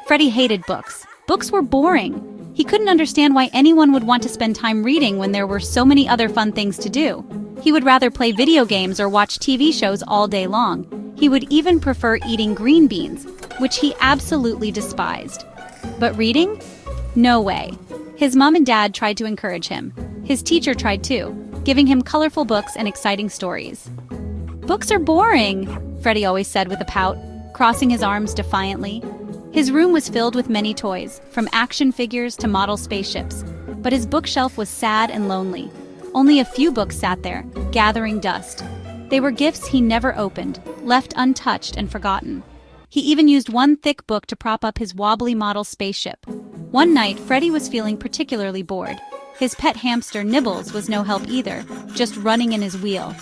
Freddy hated books. Books were boring. He couldn't understand why anyone would want to spend time reading when there were so many other fun things to do. He would rather play video games or watch TV shows all day long. He would even prefer eating green beans, which he absolutely despised. But reading? No way. His mom and dad tried to encourage him. His teacher tried too, giving him colorful books and exciting stories. "Books are boring," Freddy always said with a pout, crossing his arms defiantly. His room was filled with many toys, from action figures to model spaceships, but his bookshelf was sad and lonely. Only a few books sat there, gathering dust. They were gifts he never opened, left untouched and forgotten. He even used one thick book to prop up his wobbly model spaceship. One night, Freddy was feeling particularly bored. His pet hamster Nibbles was no help either, just running in his wheel.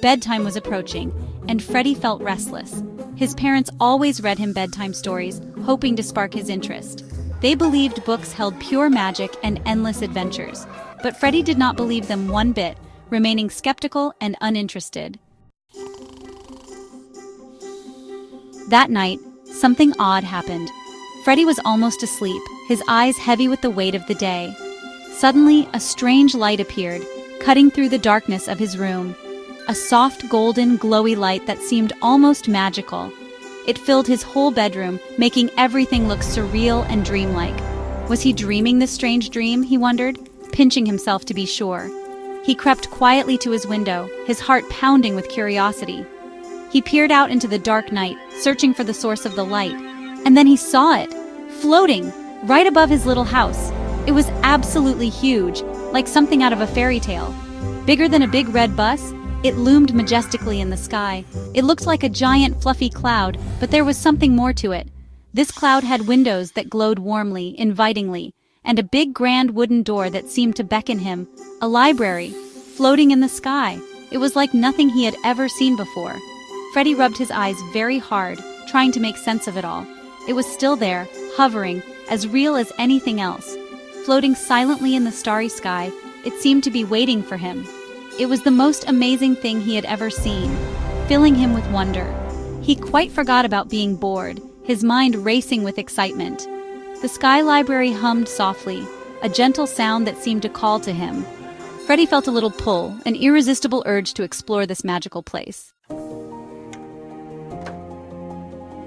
Bedtime was approaching, and Freddy felt restless. His parents always read him bedtime stories, hoping to spark his interest. They believed books held pure magic and endless adventures, but Freddy did not believe them one bit, remaining skeptical and uninterested. That night, something odd happened. Freddy was almost asleep, his eyes heavy with the weight of the day. Suddenly, a strange light appeared, cutting through the darkness of his room. A soft, golden, glowy light that seemed almost magical. It filled his whole bedroom, making everything look surreal and dreamlike. Was he dreaming this strange dream, he wondered, pinching himself to be sure. He crept quietly to his window, his heart pounding with curiosity. He peered out into the dark night, searching for the source of the light. And then he saw it, floating, right above his little house. It was absolutely huge, like something out of a fairy tale. Bigger than a big red bus, it loomed majestically in the sky. It looked like a giant fluffy cloud, but there was something more to it. This cloud had windows that glowed warmly, invitingly, and a big grand wooden door that seemed to beckon him. A library, floating in the sky. It was like nothing he had ever seen before. Freddy rubbed his eyes very hard, trying to make sense of it all. It was still there, hovering, as real as anything else. Floating silently in the starry sky, it seemed to be waiting for him. It was the most amazing thing he had ever seen, filling him with wonder. He quite forgot about being bored, his mind racing with excitement. The sky library hummed softly, a gentle sound that seemed to call to him. Freddy felt a little pull, an irresistible urge to explore this magical place.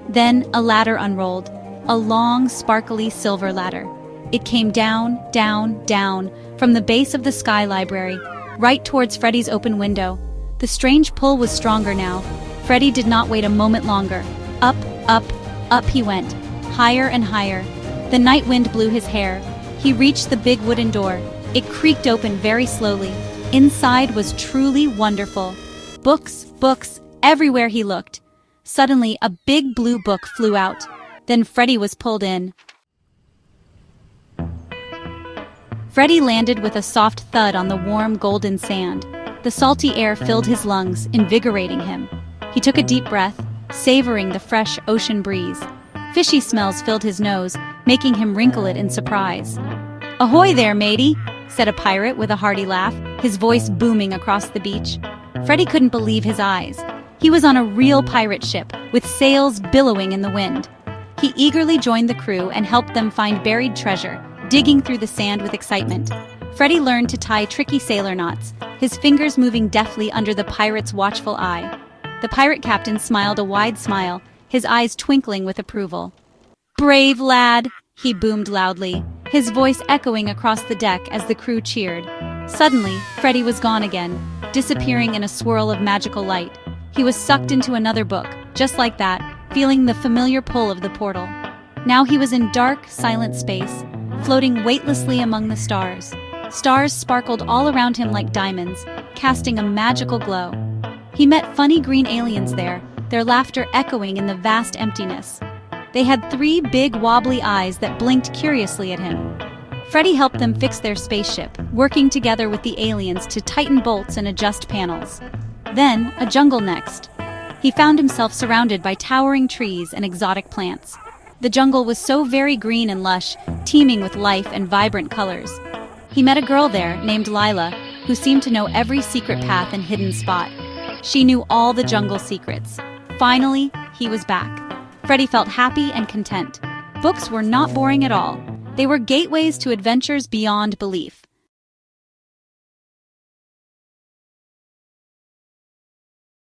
Then a ladder unrolled, a long, sparkly silver ladder. It came down, down, down, from the base of the sky library, right towards Freddy's open window. The strange pull was stronger now. Freddy did not wait a moment longer. Up, up, up he went, higher and higher. The night wind blew his hair. He reached the big wooden door. It creaked open very slowly. Inside was truly wonderful. Books, books, everywhere he looked. Suddenly, a big blue book flew out. Then Freddy was pulled in. Freddy landed with a soft thud on the warm golden sand. The salty air filled his lungs, invigorating him. He took a deep breath, savoring the fresh ocean breeze. Fishy smells filled his nose, making him wrinkle it in surprise. "Ahoy there, matey," said a pirate with a hearty laugh, his voice booming across the beach. Freddy couldn't believe his eyes. He was on a real pirate ship, with sails billowing in the wind. He eagerly joined the crew and helped them find buried treasure, digging through the sand with excitement. Freddy learned to tie tricky sailor knots, his fingers moving deftly under the pirate's watchful eye. The pirate captain smiled a wide smile, his eyes twinkling with approval. "Brave lad!" he boomed loudly, his voice echoing across the deck as the crew cheered. Suddenly, Freddy was gone again, disappearing in a swirl of magical light. He was sucked into another book, just like that, feeling the familiar pull of the portal. Now he was in dark, silent space, floating weightlessly among the stars. Stars sparkled all around him like diamonds, casting a magical glow. He met funny green aliens there, their laughter echoing in the vast emptiness. They had 3 big wobbly eyes that blinked curiously at him. Freddy helped them fix their spaceship, working together with the aliens to tighten bolts and adjust panels. Then, a jungle next. He found himself surrounded by towering trees and exotic plants. The jungle was so very green and lush, teeming with life and vibrant colors. He met a girl there named Lila, who seemed to know every secret path and hidden spot. She knew all the jungle secrets. Finally, he was back. Freddy felt happy and content. Books were not boring at all. They were gateways to adventures beyond belief.